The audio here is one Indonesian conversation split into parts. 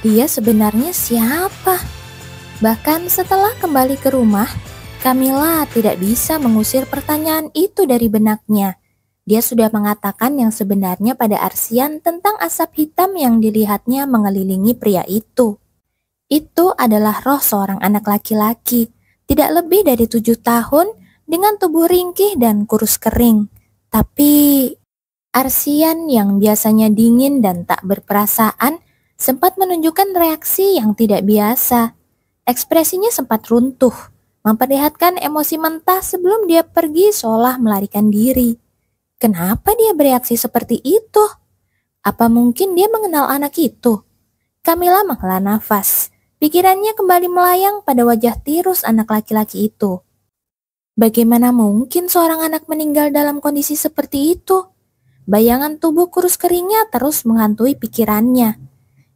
Dia sebenarnya siapa? Bahkan setelah kembali ke rumah, Camilla tidak bisa mengusir pertanyaan itu dari benaknya. Dia sudah mengatakan yang sebenarnya pada Arsian tentang asap hitam yang dilihatnya mengelilingi pria itu. Itu adalah roh seorang anak laki-laki, tidak lebih dari 7 tahun, dengan tubuh ringkih dan kurus kering. Tapi Arsian yang biasanya dingin dan tak berperasaan sempat menunjukkan reaksi yang tidak biasa. Ekspresinya sempat runtuh, memperlihatkan emosi mentah sebelum dia pergi seolah melarikan diri. Kenapa dia bereaksi seperti itu? Apa mungkin dia mengenal anak itu? Camilla menghela nafas. Pikirannya kembali melayang pada wajah tirus anak laki-laki itu. Bagaimana mungkin seorang anak meninggal dalam kondisi seperti itu? Bayangan tubuh kurus keringnya terus menghantui pikirannya.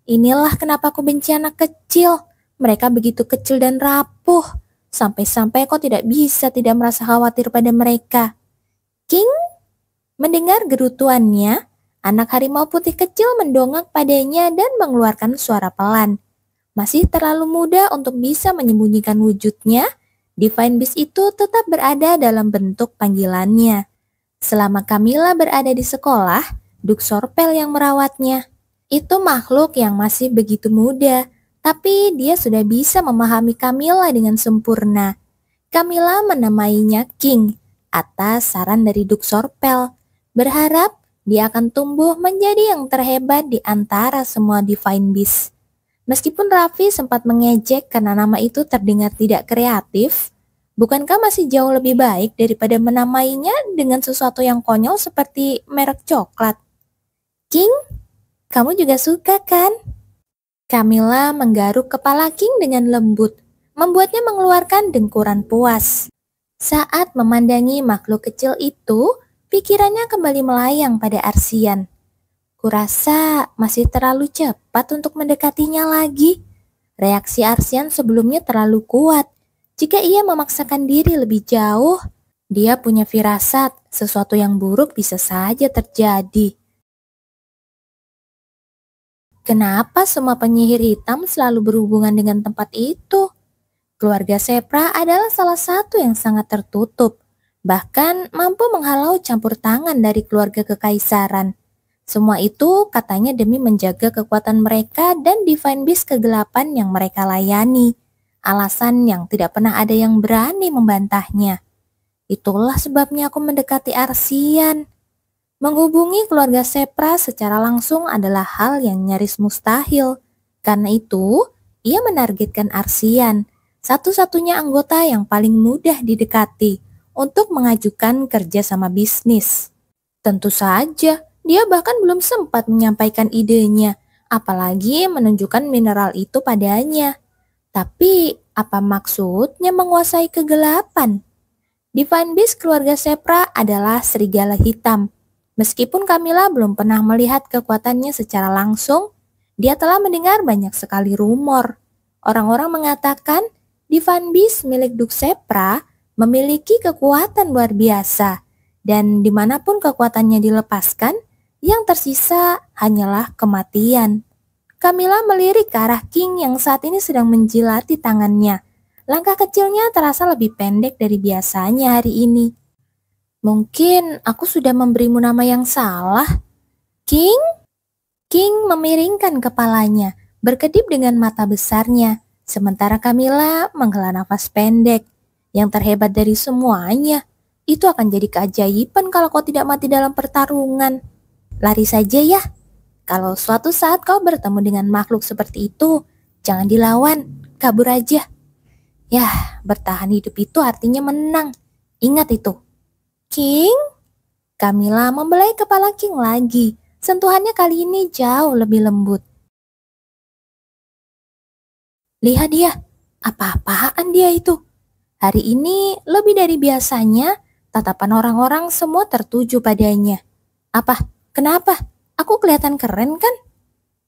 Inilah kenapa aku benci anak kecil. Mereka begitu kecil dan rapuh. Sampai-sampai kau tidak bisa tidak merasa khawatir pada mereka. King? Mendengar gerutuannya, anak harimau putih kecil mendongak padanya dan mengeluarkan suara pelan. Masih terlalu muda untuk bisa menyembunyikan wujudnya, Divine Beast itu tetap berada dalam bentuk panggilannya. Selama Camilla berada di sekolah, Duk Sorpel yang merawatnya. Itu makhluk yang masih begitu muda, tapi dia sudah bisa memahami Camilla dengan sempurna. Camilla menamainya King atas saran dari Duk Sorpel, berharap dia akan tumbuh menjadi yang terhebat di antara semua Divine Beast. Meskipun Raffi sempat mengejek karena nama itu terdengar tidak kreatif, bukankah masih jauh lebih baik daripada menamainya dengan sesuatu yang konyol seperti merek coklat? King, kamu juga suka kan? Camilla menggaruk kepala King dengan lembut, membuatnya mengeluarkan dengkuran puas. Saat memandangi makhluk kecil itu, pikirannya kembali melayang pada Arsian. Kurasa masih terlalu cepat untuk mendekatinya lagi. Reaksi Arsian sebelumnya terlalu kuat. Jika ia memaksakan diri lebih jauh, dia punya firasat sesuatu yang buruk bisa saja terjadi. Kenapa semua penyihir hitam selalu berhubungan dengan tempat itu? Keluarga Sepra adalah salah satu yang sangat tertutup, bahkan mampu menghalau campur tangan dari keluarga kekaisaran. Semua itu katanya demi menjaga kekuatan mereka dan Divine Beast kegelapan yang mereka layani. Alasan yang tidak pernah ada yang berani membantahnya. Itulah sebabnya aku mendekati Arsian. Menghubungi keluarga Sepra secara langsung adalah hal yang nyaris mustahil. Karena itu, ia menargetkan Arsian, satu-satunya anggota yang paling mudah didekati untuk mengajukan kerja sama bisnis. Tentu saja, dia bahkan belum sempat menyampaikan idenya, apalagi menunjukkan mineral itu padanya. Tapi, apa maksudnya menguasai kegelapan? Divine Beast keluarga Sepra adalah serigala hitam. Meskipun Camilla belum pernah melihat kekuatannya secara langsung, dia telah mendengar banyak sekali rumor. Orang-orang mengatakan Divine Beast milik Duk Sepra memiliki kekuatan luar biasa, dan dimanapun kekuatannya dilepaskan, yang tersisa hanyalah kematian. Camilla melirik ke arah King yang saat ini sedang menjilati tangannya. Langkah kecilnya terasa lebih pendek dari biasanya hari ini. Mungkin aku sudah memberimu nama yang salah. King? King memiringkan kepalanya, berkedip dengan mata besarnya, sementara Camilla menghela nafas pendek. Yang terhebat dari semuanya, itu akan jadi keajaiban kalau kau tidak mati dalam pertarungan. Lari saja ya. Kalau suatu saat kau bertemu dengan makhluk seperti itu, jangan dilawan, kabur aja. Yah, bertahan hidup itu artinya menang. Ingat itu. King? Camilla membelai kepala King lagi. Sentuhannya kali ini jauh lebih lembut. Lihat dia, apa-apaan dia itu? Hari ini lebih dari biasanya, tatapan orang-orang semua tertuju padanya. Apa? Kenapa? Aku kelihatan keren kan?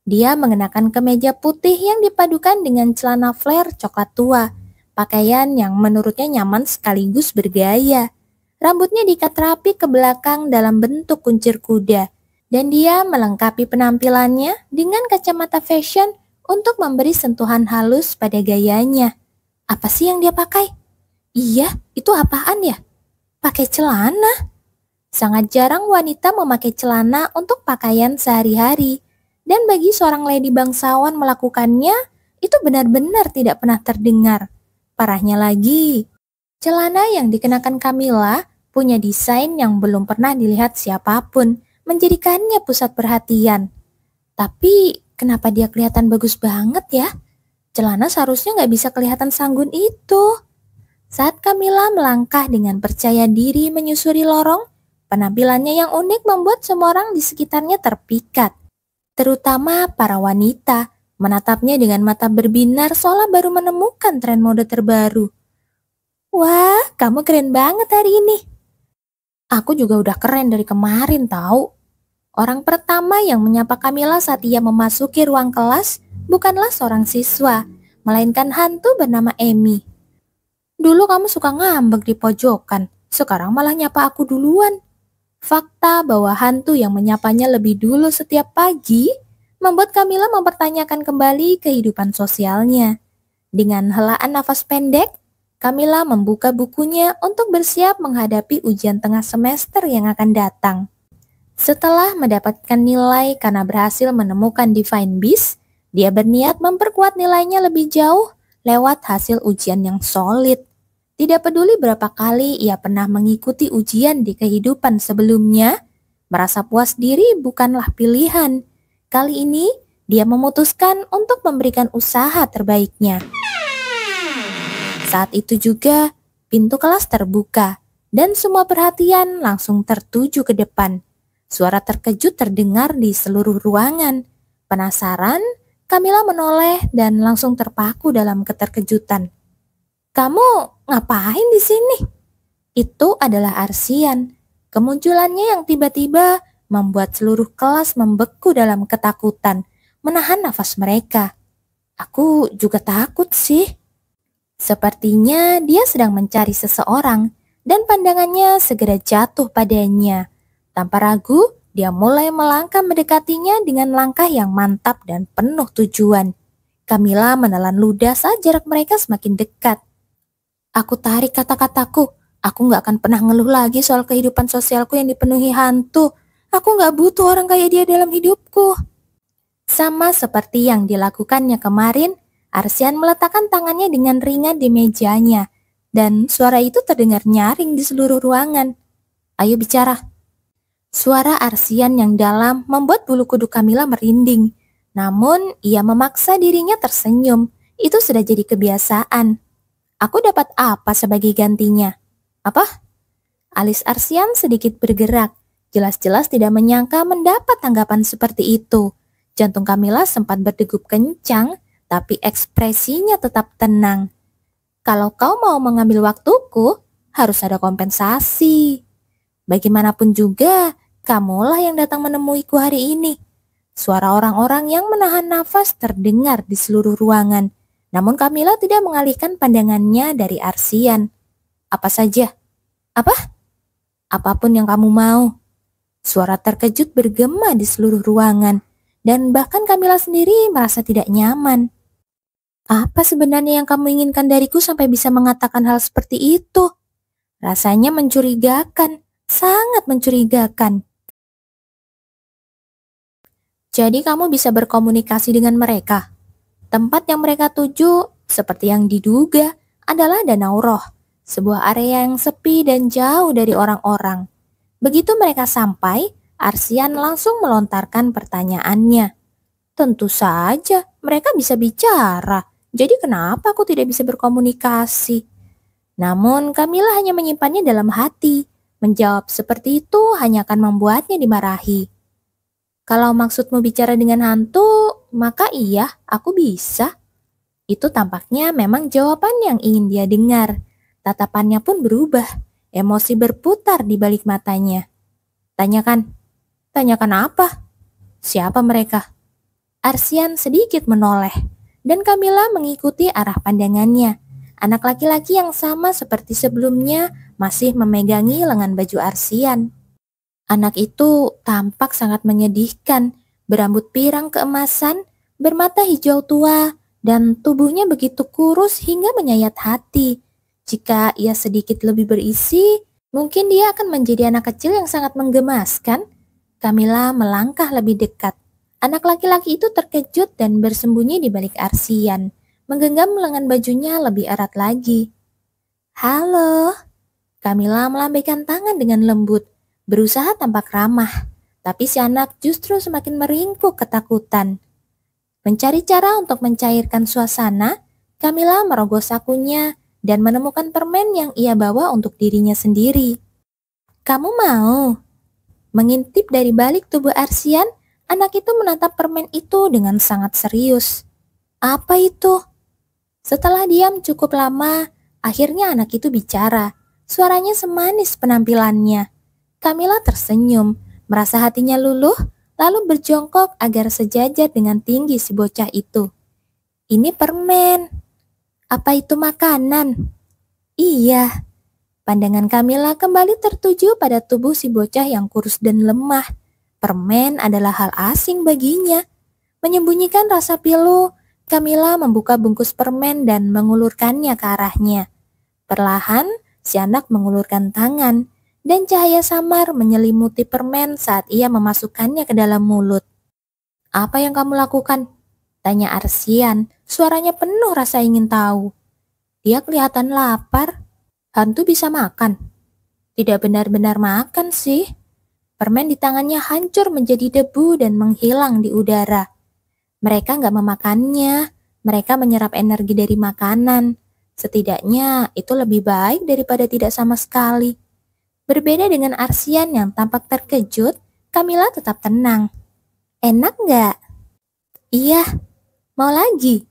Dia mengenakan kemeja putih yang dipadukan dengan celana flare coklat tua. Pakaian yang menurutnya nyaman sekaligus bergaya. Rambutnya diikat rapi ke belakang dalam bentuk kuncir kuda. Dan dia melengkapi penampilannya dengan kacamata fashion untuk memberi sentuhan halus pada gayanya. Apa sih yang dia pakai? Iya, itu apaan ya? Pakai celana. Sangat jarang wanita memakai celana untuk pakaian sehari-hari. Dan bagi seorang lady bangsawan melakukannya, itu benar-benar tidak pernah terdengar. Parahnya lagi, celana yang dikenakan Camilla punya desain yang belum pernah dilihat siapapun, menjadikannya pusat perhatian. Tapi kenapa dia kelihatan bagus banget ya? Celana seharusnya nggak bisa kelihatan sanggun itu. Saat Camilla melangkah dengan percaya diri menyusuri lorong, penampilannya yang unik membuat semua orang di sekitarnya terpikat. Terutama para wanita, menatapnya dengan mata berbinar seolah baru menemukan tren mode terbaru. Wah, kamu keren banget hari ini. Aku juga udah keren dari kemarin tahu. Orang pertama yang menyapa Camilla saat ia memasuki ruang kelas bukanlah seorang siswa, melainkan hantu bernama Amy. Dulu kamu suka ngambek di pojokan, sekarang malah nyapa aku duluan. Fakta bahwa hantu yang menyapanya lebih dulu setiap pagi membuat Camilla mempertanyakan kembali kehidupan sosialnya. Dengan helaan nafas pendek, Camilla membuka bukunya untuk bersiap menghadapi ujian tengah semester yang akan datang. Setelah mendapatkan nilai karena berhasil menemukan Divine Beast, dia berniat memperkuat nilainya lebih jauh lewat hasil ujian yang solid. Tidak peduli berapa kali ia pernah mengikuti ujian di kehidupan sebelumnya, merasa puas diri bukanlah pilihan. Kali ini, dia memutuskan untuk memberikan usaha terbaiknya. Saat itu juga, pintu kelas terbuka, dan semua perhatian langsung tertuju ke depan. Suara terkejut terdengar di seluruh ruangan. Penasaran, Camilla menoleh dan langsung terpaku dalam keterkejutan. Kamu ngapain di sini? Itu adalah Arsian. Kemunculannya yang tiba-tiba membuat seluruh kelas membeku dalam ketakutan, menahan nafas mereka. Aku juga takut sih. Sepertinya dia sedang mencari seseorang dan pandangannya segera jatuh padanya. Tanpa ragu, dia mulai melangkah mendekatinya dengan langkah yang mantap dan penuh tujuan. Camilla menelan ludah saat jarak mereka semakin dekat. Aku tarik kata-kataku. Aku gak akan pernah ngeluh lagi soal kehidupan sosialku yang dipenuhi hantu. Aku gak butuh orang kayak dia dalam hidupku. Sama seperti yang dilakukannya kemarin, Arsian meletakkan tangannya dengan ringan di mejanya. Dan suara itu terdengar nyaring di seluruh ruangan. Ayo bicara. Suara Arsian yang dalam membuat bulu kuduk Camilla merinding. Namun, ia memaksa dirinya tersenyum. Itu sudah jadi kebiasaan. Aku dapat apa sebagai gantinya? Apa? Alis Arsian sedikit bergerak. Jelas-jelas tidak menyangka mendapat tanggapan seperti itu. Jantung Camilla sempat berdegup kencang, tapi ekspresinya tetap tenang. Kalau kau mau mengambil waktuku, harus ada kompensasi. Bagaimanapun juga, kamulah yang datang menemuiku hari ini. Suara orang-orang yang menahan nafas terdengar di seluruh ruangan. Namun Camilla tidak mengalihkan pandangannya dari Arsian. Apa saja? Apa? Apapun yang kamu mau. Suara terkejut bergema di seluruh ruangan. Dan bahkan Camilla sendiri merasa tidak nyaman. Apa sebenarnya yang kamu inginkan dariku sampai bisa mengatakan hal seperti itu? Rasanya mencurigakan, sangat mencurigakan. Jadi kamu bisa berkomunikasi dengan mereka? Tempat yang mereka tuju, seperti yang diduga, adalah Danau Roh, sebuah area yang sepi dan jauh dari orang-orang. Begitu mereka sampai, Arsian langsung melontarkan pertanyaannya. Tentu saja, mereka bisa bicara, jadi kenapa aku tidak bisa berkomunikasi? Namun Camilla hanya menyimpannya dalam hati. Menjawab seperti itu hanya akan membuatnya dimarahi. Kalau maksudmu bicara dengan hantu, maka iya, aku bisa. Itu tampaknya memang jawaban yang ingin dia dengar. Tatapannya pun berubah, emosi berputar di balik matanya. Tanyakan apa? Siapa mereka? Arsian sedikit menoleh, dan Camilla mengikuti arah pandangannya. Anak laki-laki yang sama seperti sebelumnya masih memegangi lengan baju Arsian. Anak itu tampak sangat menyedihkan, berambut pirang keemasan, bermata hijau tua, dan tubuhnya begitu kurus hingga menyayat hati. Jika ia sedikit lebih berisi, mungkin dia akan menjadi anak kecil yang sangat menggemaskan. Camilla melangkah lebih dekat. Anak laki-laki itu terkejut dan bersembunyi di balik arsian, menggenggam lengan bajunya lebih erat lagi. Halo, Camilla melambaikan tangan dengan lembut, berusaha tampak ramah, tapi si anak justru semakin meringkuk ketakutan. Mencari cara untuk mencairkan suasana, Camilla merogoh sakunya dan menemukan permen yang ia bawa untuk dirinya sendiri. Kamu mau? Mengintip dari balik tubuh arsian, anak itu menatap permen itu dengan sangat serius. Apa itu? Setelah diam cukup lama, akhirnya anak itu bicara. Suaranya semanis penampilannya. Camilla tersenyum, merasa hatinya luluh, lalu berjongkok agar sejajar dengan tinggi si bocah itu. Ini permen. Apa itu makanan? Iya. Pandangan Camilla kembali tertuju pada tubuh si bocah yang kurus dan lemah. Permen adalah hal asing baginya. Menyembunyikan rasa pilu, Camilla membuka bungkus permen dan mengulurkannya ke arahnya. Perlahan, si anak mengulurkan tangan, dan cahaya samar menyelimuti permen saat ia memasukkannya ke dalam mulut. Apa yang kamu lakukan? Tanya Arsian, suaranya penuh rasa ingin tahu. Dia kelihatan lapar. Hantu bisa makan? Tidak benar-benar makan sih. Permen di tangannya hancur menjadi debu dan menghilang di udara. Mereka nggak memakannya, mereka menyerap energi dari makanan. Setidaknya itu lebih baik daripada tidak sama sekali. Berbeda dengan Arsian yang tampak terkejut, Camilla tetap tenang. Enak nggak? Iya, mau lagi?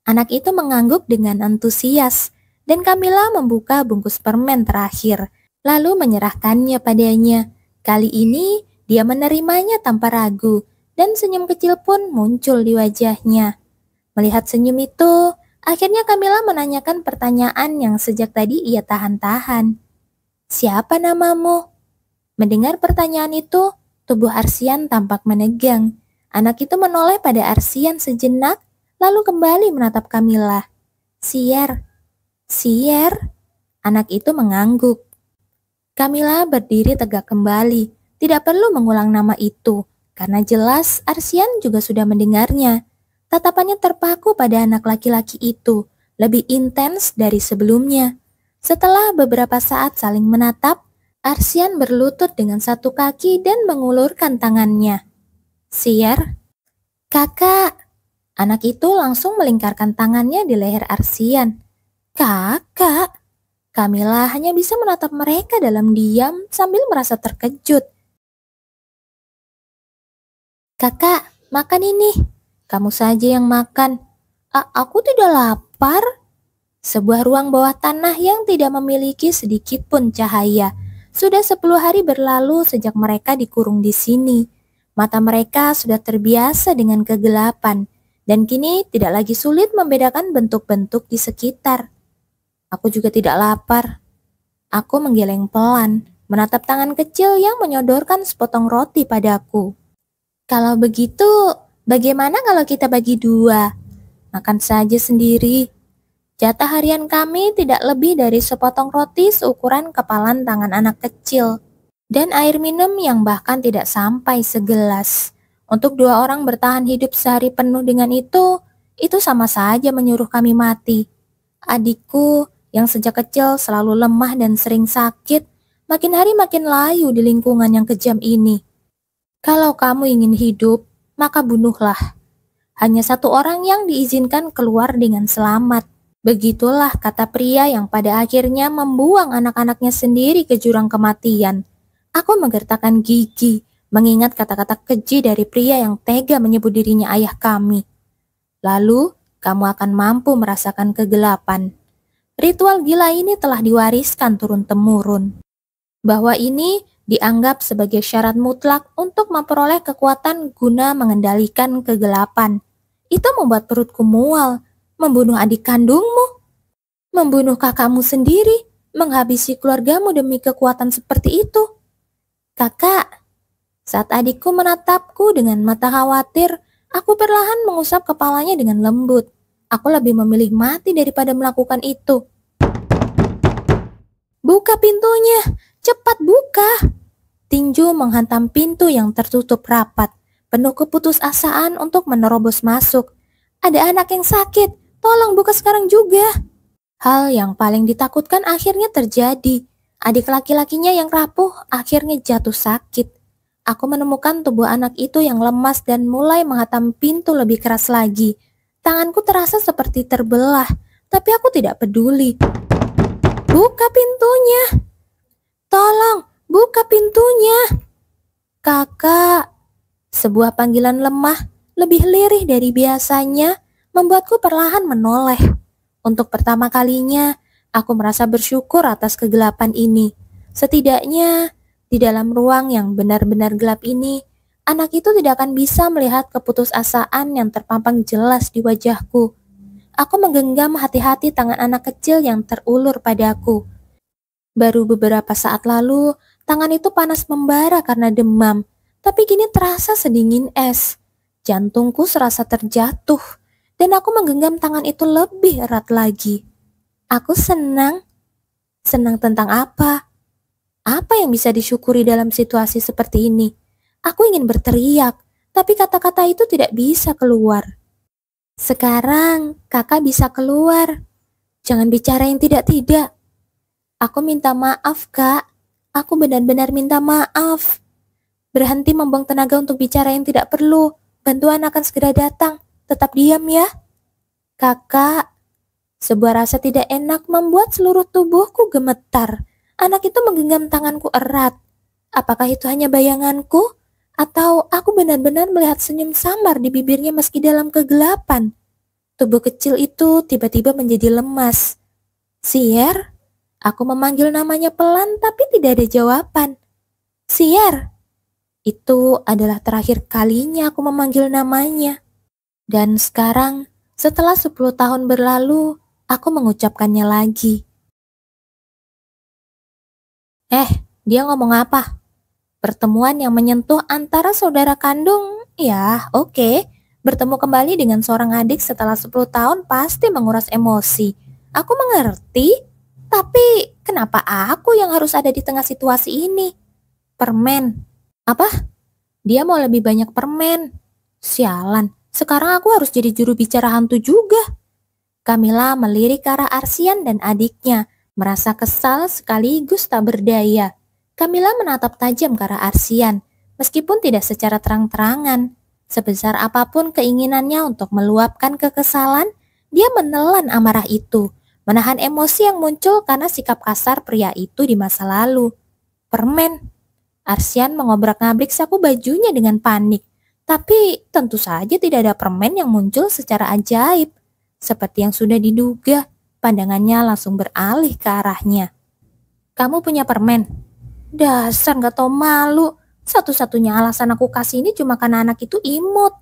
Anak itu mengangguk dengan antusias, dan Camilla membuka bungkus permen terakhir, lalu menyerahkannya padanya. Kali ini dia menerimanya tanpa ragu, dan senyum kecil pun muncul di wajahnya. Melihat senyum itu, akhirnya Camilla menanyakan pertanyaan yang sejak tadi ia tahan-tahan. Siapa namamu? Mendengar pertanyaan itu, tubuh Arsian tampak menegang. Anak itu menoleh pada Arsian sejenak, lalu kembali menatap Camilla. Sier. Sier? Anak itu mengangguk. Camilla berdiri tegak kembali. Tidak perlu mengulang nama itu, karena jelas Arsian juga sudah mendengarnya. Tatapannya terpaku pada anak laki-laki itu, lebih intens dari sebelumnya. Setelah beberapa saat saling menatap, Arsian berlutut dengan satu kaki dan mengulurkan tangannya. Sier? Kakak! Anak itu langsung melingkarkan tangannya di leher Arsian. Kakak! Camilla hanya bisa menatap mereka dalam diam sambil merasa terkejut. Kakak, makan ini. Kamu saja yang makan. Aku tidak lapar. Sebuah ruang bawah tanah yang tidak memiliki sedikit pun cahaya. Sudah 10 hari berlalu sejak mereka dikurung di sini. Mata mereka sudah terbiasa dengan kegelapan, dan kini tidak lagi sulit membedakan bentuk-bentuk di sekitar. Aku juga tidak lapar. Aku menggeleng pelan, menatap tangan kecil yang menyodorkan sepotong roti padaku. Kalau begitu, bagaimana kalau kita bagi 2? Makan saja sendiri. Jatah harian kami tidak lebih dari sepotong roti seukuran kepalan tangan anak kecil, dan air minum yang bahkan tidak sampai segelas. Untuk 2 orang bertahan hidup sehari penuh dengan itu sama saja menyuruh kami mati. Adikku yang sejak kecil selalu lemah dan sering sakit, makin hari makin layu di lingkungan yang kejam ini. Kalau kamu ingin hidup, maka bunuhlah. Hanya 1 orang yang diizinkan keluar dengan selamat. Begitulah kata pria yang pada akhirnya membuang anak-anaknya sendiri ke jurang kematian. Aku menggertakkan gigi, mengingat kata-kata keji dari pria yang tega menyebut dirinya ayah kami. Lalu, kamu akan mampu merasakan kegelapan. Ritual gila ini telah diwariskan turun-temurun. Bahwa ini dianggap sebagai syarat mutlak untuk memperoleh kekuatan guna mengendalikan kegelapan. Itu membuat perutku mual. Membunuh adik kandungmu, membunuh kakakmu sendiri, menghabisi keluargamu demi kekuatan seperti itu. Kakak, saat adikku menatapku dengan mata khawatir, Aku perlahan mengusap kepalanya dengan lembut. Aku lebih memilih mati daripada melakukan itu. Buka pintunya, cepat buka. Tinju menghantam pintu yang tertutup rapat, penuh keputusasaan untuk menerobos masuk. Ada anak yang sakit, tolong buka sekarang juga. Hal yang paling ditakutkan akhirnya terjadi. Adik laki-lakinya yang rapuh akhirnya jatuh sakit. Aku menemukan tubuh anak itu yang lemas dan mulai menghantam pintu lebih keras lagi. Tanganku terasa seperti terbelah, tapi aku tidak peduli. Buka pintunya. Tolong, buka pintunya. Kakak. Sebuah panggilan lemah, lebih lirih dari biasanya, membuatku perlahan menoleh. Untuk pertama kalinya, aku merasa bersyukur atas kegelapan ini. Setidaknya, di dalam ruang yang benar-benar gelap ini, anak itu tidak akan bisa melihat keputusasaan yang terpampang jelas di wajahku. Aku menggenggam hati-hati tangan anak kecil yang terulur padaku. Baru beberapa saat lalu, tangan itu panas membara karena demam, tapi kini terasa sedingin es. Jantungku serasa terjatuh, dan aku menggenggam tangan itu lebih erat lagi. Aku senang. Senang tentang apa? Apa yang bisa disyukuri dalam situasi seperti ini? Aku ingin berteriak, tapi kata-kata itu tidak bisa keluar. Sekarang kakak bisa keluar. Jangan bicara yang tidak-tidak. Aku minta maaf, Kak. Aku benar-benar minta maaf. Berhenti membuang tenaga untuk bicara yang tidak perlu. Bantuan akan segera datang. Tetap diam ya. Kakak. Sebuah rasa tidak enak membuat seluruh tubuhku gemetar. Anak itu menggenggam tanganku erat. Apakah itu hanya bayanganku? Atau aku benar-benar melihat senyum samar di bibirnya meski dalam kegelapan? Tubuh kecil itu tiba-tiba menjadi lemas. Sier? Aku memanggil namanya pelan tapi tidak ada jawaban. Sier? Itu adalah terakhir kalinya aku memanggil namanya. Dan sekarang, setelah 10 tahun berlalu, aku mengucapkannya lagi. Dia ngomong apa? Pertemuan yang menyentuh antara saudara kandung, ya oke. Bertemu kembali dengan seorang adik setelah 10 tahun pasti menguras emosi. Aku mengerti, tapi kenapa aku yang harus ada di tengah situasi ini? Permen. Apa? Dia mau lebih banyak permen. Sialan, sekarang aku harus jadi juru bicara hantu juga. Kamila melirik ke arah Arsian dan adiknya, merasa kesal sekaligus tak berdaya. Kamila menatap tajam ke arah Arsian, meskipun tidak secara terang-terangan. Sebesar apapun keinginannya untuk meluapkan kekesalan, dia menelan amarah itu, menahan emosi yang muncul karena sikap kasar pria itu di masa lalu. Permen. Arsian mengobrak-ngabrik saku bajunya dengan panik, tapi tentu saja tidak ada permen yang muncul secara ajaib. Seperti yang sudah diduga, pandangannya langsung beralih ke arahnya. Kamu punya permen? Dasar gak tau malu. Satu-satunya alasan aku kasih ini cuma karena anak itu imut.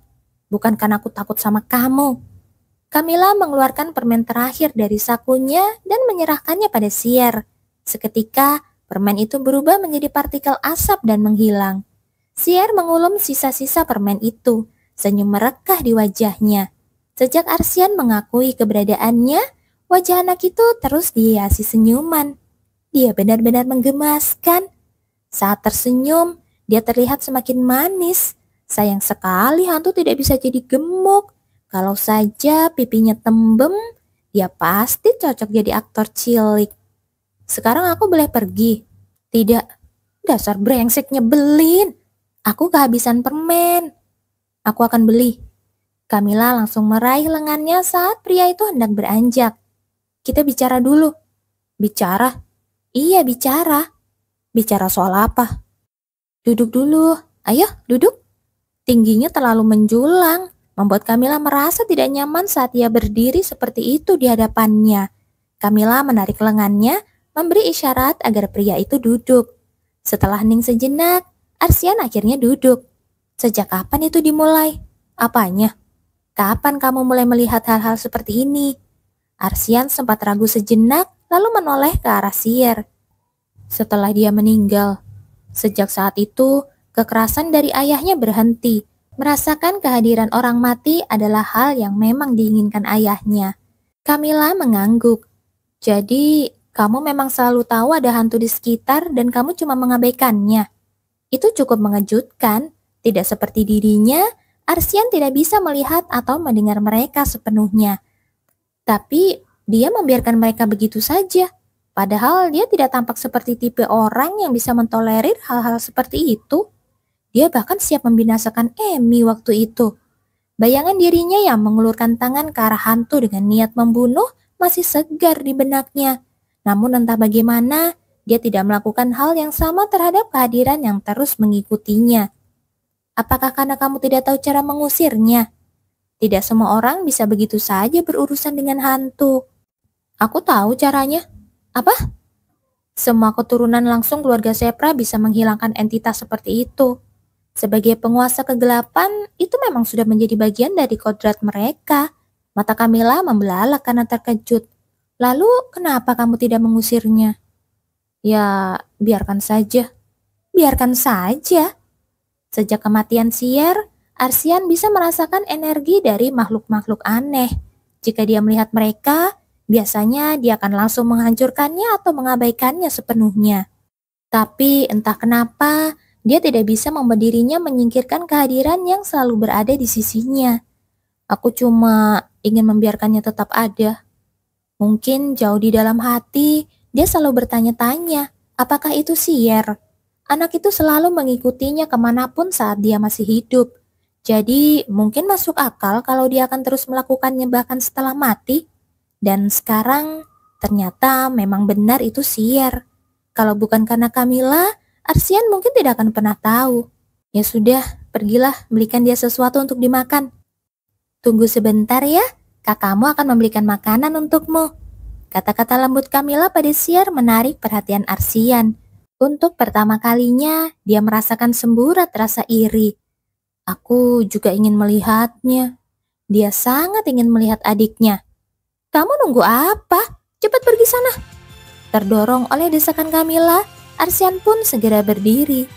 Bukan karena aku takut sama kamu. Kamila mengeluarkan permen terakhir dari sakunya dan menyerahkannya pada Sier. Seketika, permen itu berubah menjadi partikel asap dan menghilang. Sier mengulum sisa-sisa permen itu, senyum merekah di wajahnya. Sejak Arsian mengakui keberadaannya, wajah anak itu terus dihiasi senyuman. Dia benar-benar menggemaskan. Saat tersenyum, dia terlihat semakin manis. Sayang sekali hantu tidak bisa jadi gemuk. Kalau saja pipinya tembem, dia pasti cocok jadi aktor cilik. Sekarang aku boleh pergi? Tidak. Dasar brengsek nyebelin. Aku kehabisan permen. Aku akan beli. Kamila langsung meraih lengannya saat pria itu hendak beranjak. Kita bicara dulu. Bicara? Iya, bicara. Bicara soal apa? Duduk dulu. Ayo, duduk. Tingginya terlalu menjulang, membuat Kamila merasa tidak nyaman saat ia berdiri seperti itu di hadapannya. Kamila menarik lengannya, memberi isyarat agar pria itu duduk. Setelah hening sejenak, Arsian akhirnya duduk. Sejak kapan itu dimulai? Apanya? Kapan kamu mulai melihat hal-hal seperti ini? Arsian sempat ragu sejenak, lalu menoleh ke arah Sier. Setelah dia meninggal. Sejak saat itu, kekerasan dari ayahnya berhenti. Merasakan kehadiran orang mati adalah hal yang memang diinginkan ayahnya. Camilla mengangguk. Jadi, kamu memang selalu tahu ada hantu di sekitar dan kamu cuma mengabaikannya. Itu cukup mengejutkan. Tidak seperti dirinya, Arsian tidak bisa melihat atau mendengar mereka sepenuhnya. Tapi, dia membiarkan mereka begitu saja. Padahal dia tidak tampak seperti tipe orang yang bisa mentolerir hal-hal seperti itu. Dia bahkan siap membinasakan Emi waktu itu. Bayangan dirinya yang mengulurkan tangan ke arah hantu dengan niat membunuh masih segar di benaknya. Namun entah bagaimana, dia tidak melakukan hal yang sama terhadap kehadiran yang terus mengikutinya. Apakah karena kamu tidak tahu cara mengusirnya? Tidak semua orang bisa begitu saja berurusan dengan hantu. Aku tahu caranya. Apa? Semua keturunan langsung keluarga Sepra bisa menghilangkan entitas seperti itu. Sebagai penguasa kegelapan, itu memang sudah menjadi bagian dari kodrat mereka. Mata Camilla membelalak karena terkejut. Lalu, kenapa kamu tidak mengusirnya? Ya, biarkan saja. Biarkan saja. Sejak kematian Sier, Arsian bisa merasakan energi dari makhluk-makhluk aneh. Jika dia melihat mereka, biasanya dia akan langsung menghancurkannya atau mengabaikannya sepenuhnya. Tapi entah kenapa, dia tidak bisa membuat dirinya menyingkirkan kehadiran yang selalu berada di sisinya. Aku cuma ingin membiarkannya tetap ada. Mungkin jauh di dalam hati, dia selalu bertanya-tanya, apakah itu Sier? Anak itu selalu mengikutinya kemanapun saat dia masih hidup. Jadi mungkin masuk akal kalau dia akan terus melakukannya bahkan setelah mati. Dan sekarang ternyata memang benar itu Sier. Kalau bukan karena Camilla, Arsian mungkin tidak akan pernah tahu. Ya sudah, pergilah belikan dia sesuatu untuk dimakan. Tunggu sebentar ya, kakakmu akan membelikan makanan untukmu. Kata-kata lembut Camilla pada Sier menarik perhatian Arsian. Untuk pertama kalinya, dia merasakan semburat rasa iri. Aku juga ingin melihatnya. Dia sangat ingin melihat adiknya. Kamu nunggu apa? Cepat pergi sana. Terdorong oleh desakan Camilla, Arsian pun segera berdiri.